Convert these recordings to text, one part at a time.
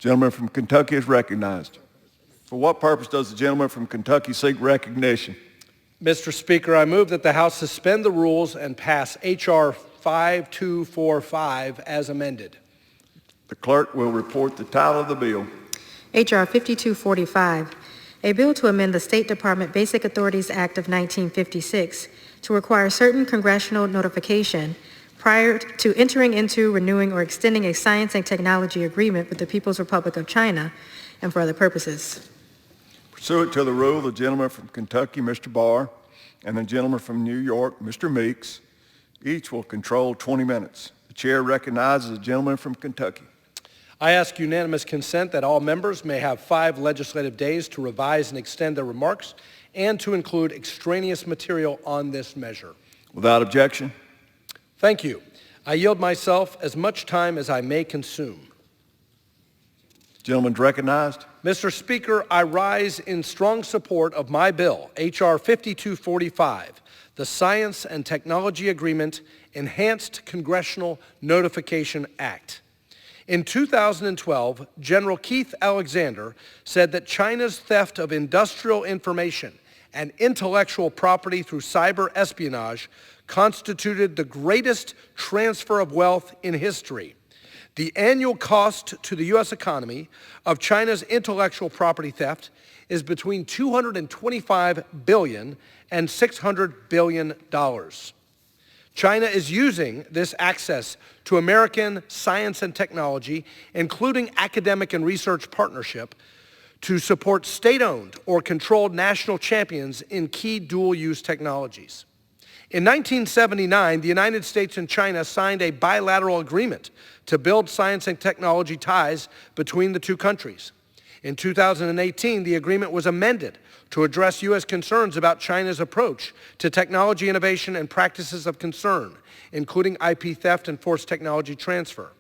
Gentleman from Kentucky is recognized. For what purpose does the gentleman from Kentucky seek recognition? Mr. Speaker, I move that the House suspend the rules and pass H.R. 5245 as amended. The clerk will report the title of the bill. H.R. 5245, a bill to amend the State Department Basic Authorities Act of 1956 to require certain congressional notification prior to entering into, renewing, or extending a science and technology agreement with the People's Republic of China and for other purposes. Pursuant to the rule, the gentleman from Kentucky, Mr. Barr, and the gentleman from New York, Mr. Meeks, each will control 20 minutes. The chair recognizes the gentleman from Kentucky. I ask unanimous consent that all members may have 5 legislative days to revise and extend their remarks and to include extraneous material on this measure. Without objection. Thank you. I yield myself as much time as I may consume. Gentleman's recognized. Mr. Speaker, I rise in strong support of my bill, H.R. 5245, the Science and Technology Agreement Enhanced Congressional Notification Act. In 2012, General Keith Alexander said that China's theft of industrial information and intellectual property through cyber espionage constituted the greatest transfer of wealth in history. The annual cost to the U.S. economy of China's intellectual property theft is between $225 billion and $600 billion. China is using this access to American science and technology, including academic and research partnership, to support state-owned or controlled national champions in key dual-use technologies. In 1979, the United States and China signed a bilateral agreement to build science and technology ties between the two countries. In 2018, the agreement was amended to address U.S. concerns about China's approach to technology innovation and practices of concern, including IP theft and forced technology transfer.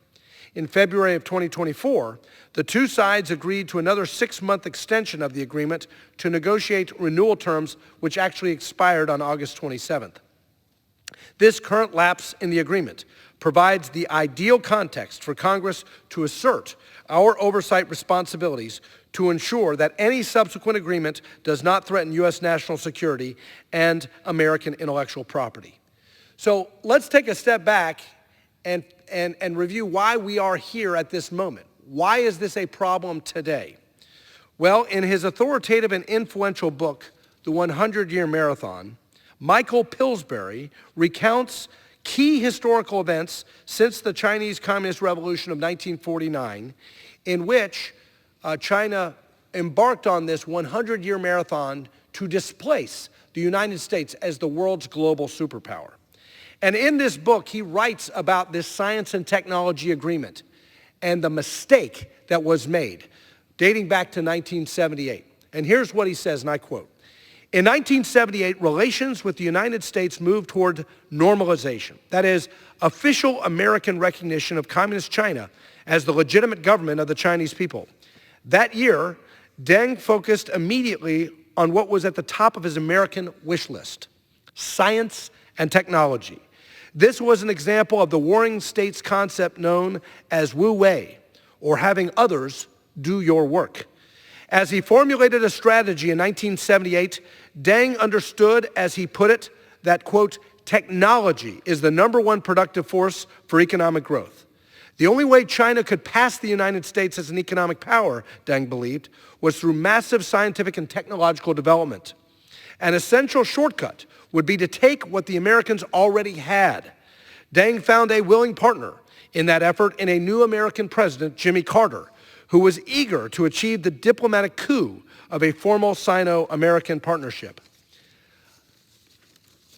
In February of 2024, the two sides agreed to another 6-month extension of the agreement to negotiate renewal terms, which actually expired on August 27th. This current lapse in the agreement provides the ideal context for Congress to assert our oversight responsibilities to ensure that any subsequent agreement does not threaten U.S. national security and American intellectual property. So let's take a step back and review why we are here at this moment. Why is this a problem today? Well, in his authoritative and influential book, The 100-Year Marathon, Michael Pillsbury recounts key historical events since the Chinese Communist Revolution of 1949, in which China embarked on this 100-year marathon to displace the United States as the world's global superpower. And in this book, he writes about this science and technology agreement and the mistake that was made, dating back to 1978. And here's what he says, and I quote, "In 1978, relations with the United States moved toward normalization, that is, official American recognition of Communist China as the legitimate government of the Chinese people. That year, Deng focused immediately on what was at the top of his American wish list, science and technology. This was an example of the warring states concept known as Wu Wei, or having others do your work. As he formulated a strategy in 1978, Deng understood, as he put it, that, quote, technology is the #1 productive force for economic growth. The only way China could pass the United States as an economic power, Deng believed, was through massive scientific and technological development. An essential shortcut would be to take what the Americans already had. Deng found a willing partner in that effort in a new American president, Jimmy Carter, who was eager to achieve the diplomatic coup of a formal Sino-American partnership.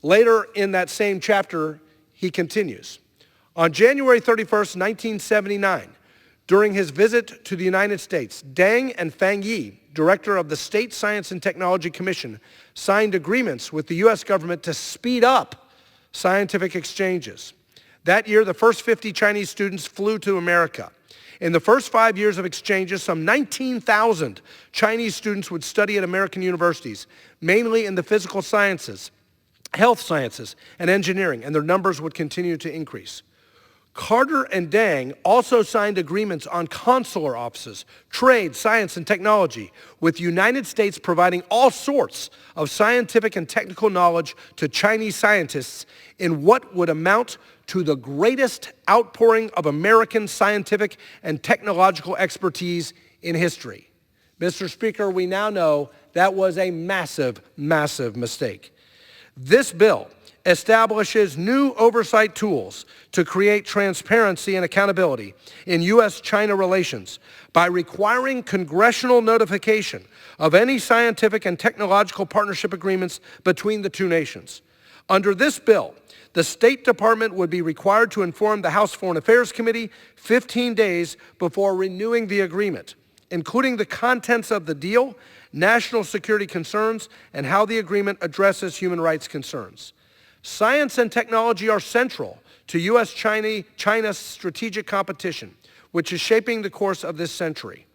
Later in that same chapter, he continues, on January 31st, 1979, during his visit to the United States, Deng and Fang Yi, director of the State Science and Technology Commission, signed agreements with the U.S. government to speed up scientific exchanges. That year, the first 50 Chinese students flew to America. In the first 5 years of exchanges, some 19,000 Chinese students would study at American universities, mainly in the physical sciences, health sciences, and engineering, and their numbers would continue to increase. Carter and Dang also signed agreements on consular offices, trade, science, and technology, with the United States providing all sorts of scientific and technical knowledge to Chinese scientists in what would amount to the greatest outpouring of American scientific and technological expertise in history. Mr. Speaker, we now know that was a massive, massive mistake. This bill establishes new oversight tools to create transparency and accountability in U.S.-China relations by requiring congressional notification of any scientific and technological partnership agreements between the two nations. Under this bill, the State Department would be required to inform the House Foreign Affairs Committee 15 days before renewing the agreement, including the contents of the deal, national security concerns, and how the agreement addresses human rights concerns. Science and technology are central to U.S.-China's strategic competition, which is shaping the course of this century.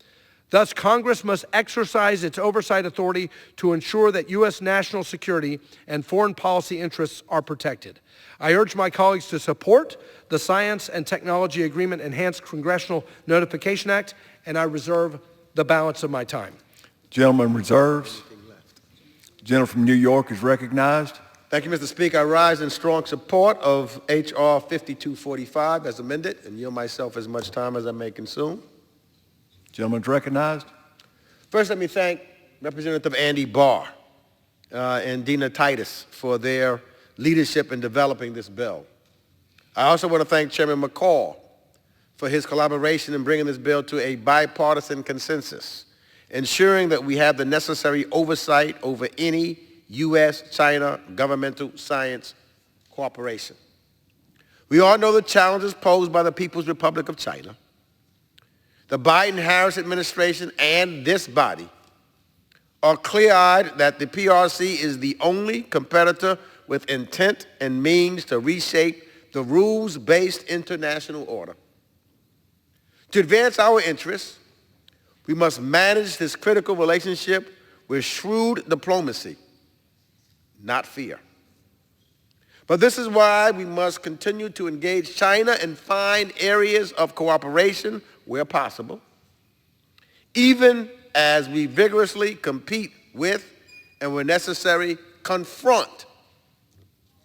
Thus, Congress must exercise its oversight authority to ensure that U.S. national security and foreign policy interests are protected. I urge my colleagues to support the Science and Technology Agreement Enhanced Congressional Notification Act, and I reserve the balance of my time. Gentleman reserves. The gentleman from New York is recognized. Thank you, Mr. Speaker. I rise in strong support of H.R. 5245 as amended and yield myself as much time as I may consume. Gentleman's recognized. First, let me thank Representative Andy Barr and Dina Titus for their leadership in developing this bill. I also want to thank Chairman McCall for his collaboration in bringing this bill to a bipartisan consensus, ensuring that we have the necessary oversight over any U.S.-China governmental science cooperation. We all know the challenges posed by the People's Republic of China. The Biden-Harris administration and this body are clear-eyed that the PRC is the only competitor with intent and means to reshape the rules-based international order. To advance our interests, we must manage this critical relationship with shrewd diplomacy, not fear. But this is why we must continue to engage China and find areas of cooperation where possible, even as we vigorously compete with and, where necessary, confront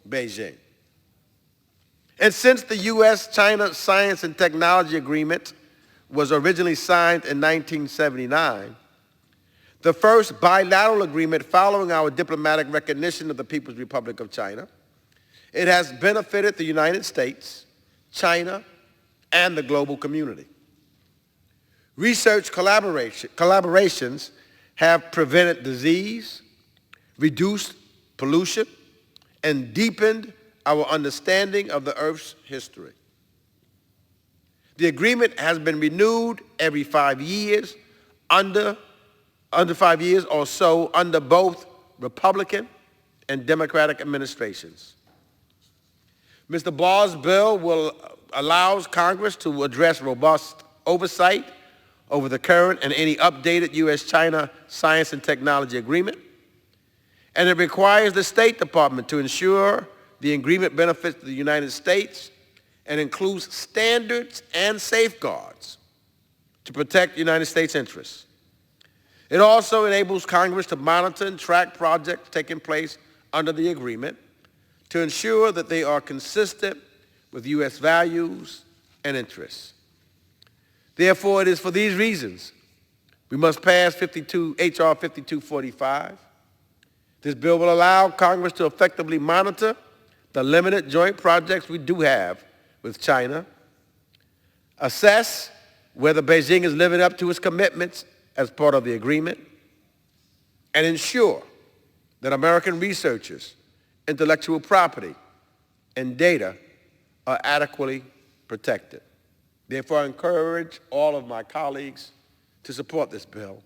Beijing. And since the U.S.-China Science and Technology Agreement was originally signed in 1979, the first bilateral agreement following our diplomatic recognition of the People's Republic of China, it has benefited the United States, China, and the global community. Research collaborations have prevented disease, reduced pollution, and deepened our understanding of the Earth's history. The agreement has been renewed every 5 years, under 5 years or so, under both Republican and Democratic administrations. Mr. Barr's bill allows Congress to address robust oversight over the current and any updated U.S.-China Science and Technology Agreement, and it requires the State Department to ensure the agreement benefits the United States and includes standards and safeguards to protect the United States interests. It also enables Congress to monitor and track projects taking place under the agreement to ensure that they are consistent with U.S. values and interests. Therefore, it is for these reasons we must pass H.R. 5245. This bill will allow Congress to effectively monitor the limited joint projects we do have with China, assess whether Beijing is living up to its commitments as part of the agreement, and ensure that American researchers, intellectual property, and data are adequately protected. Therefore, I encourage all of my colleagues to support this bill,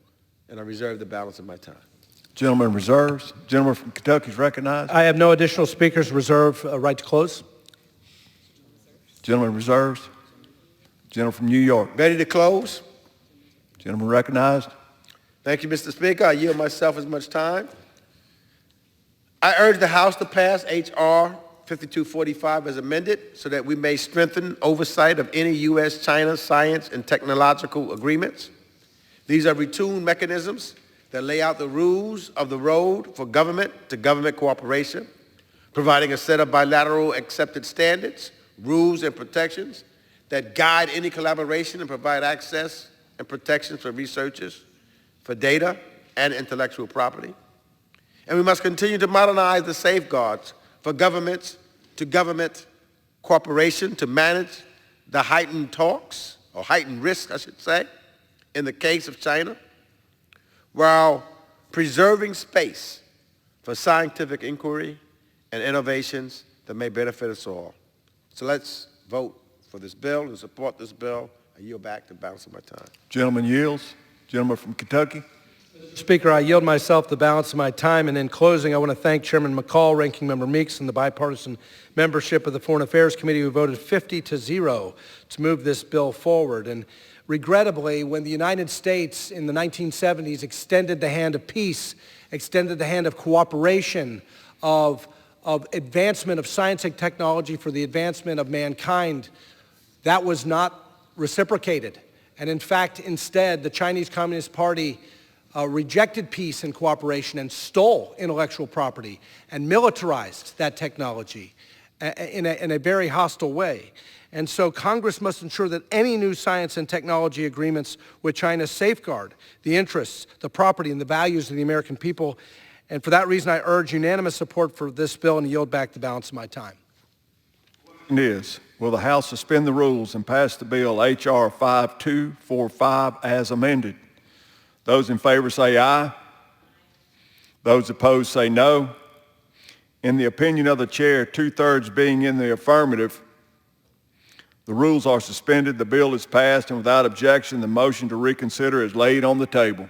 and I reserve the balance of my time. Gentleman reserves. Gentleman from Kentucky is recognized. I have no additional speakers. Reserve right to close. Gentleman reserves. Gentleman from New York. Ready to close? Gentleman recognized. Thank you, Mr. Speaker. I yield myself as much time. I urge the House to pass H.R. 5245 as amended so that we may strengthen oversight of any U.S.-China science and technological agreements. These are retuned mechanisms that lay out the rules of the road for government-to-government cooperation, providing a set of bilateral accepted standards, rules, and protections that guide any collaboration and provide access and protections for researchers, for data, and intellectual property. And we must continue to modernize the safeguards for government-to-government cooperation to manage the heightened talks, or heightened risk, I should say, in the case of China, while preserving space for scientific inquiry and innovations that may benefit us all. So let's vote for this bill and support this bill. I yield back the balance of my time. Gentleman yields. Gentleman from Kentucky. Speaker, I yield myself the balance of my time, and in closing, I want to thank Chairman McCall, Ranking Member Meeks, and the bipartisan membership of the Foreign Affairs Committee who voted 50-0 to move this bill forward. And regrettably, when the United States in the 1970s extended the hand of peace, extended the hand of cooperation, of advancement of science and technology for the advancement of mankind, that was not reciprocated. And in fact, instead, the Chinese Communist Party rejected peace and cooperation and stole intellectual property and militarized that technology in a very hostile way. And so Congress must ensure that any new science and technology agreements with China safeguard the interests, the property, and the values of the American people. And for that reason, I urge unanimous support for this bill and yield back the balance of my time. Will the House suspend the rules and pass the bill H.R. 5245 as amended? Those in favor say aye. Those opposed say no. In the opinion of the chair, 2/3 being in the affirmative, the rules are suspended, the bill is passed, and without objection, the motion to reconsider is laid on the table.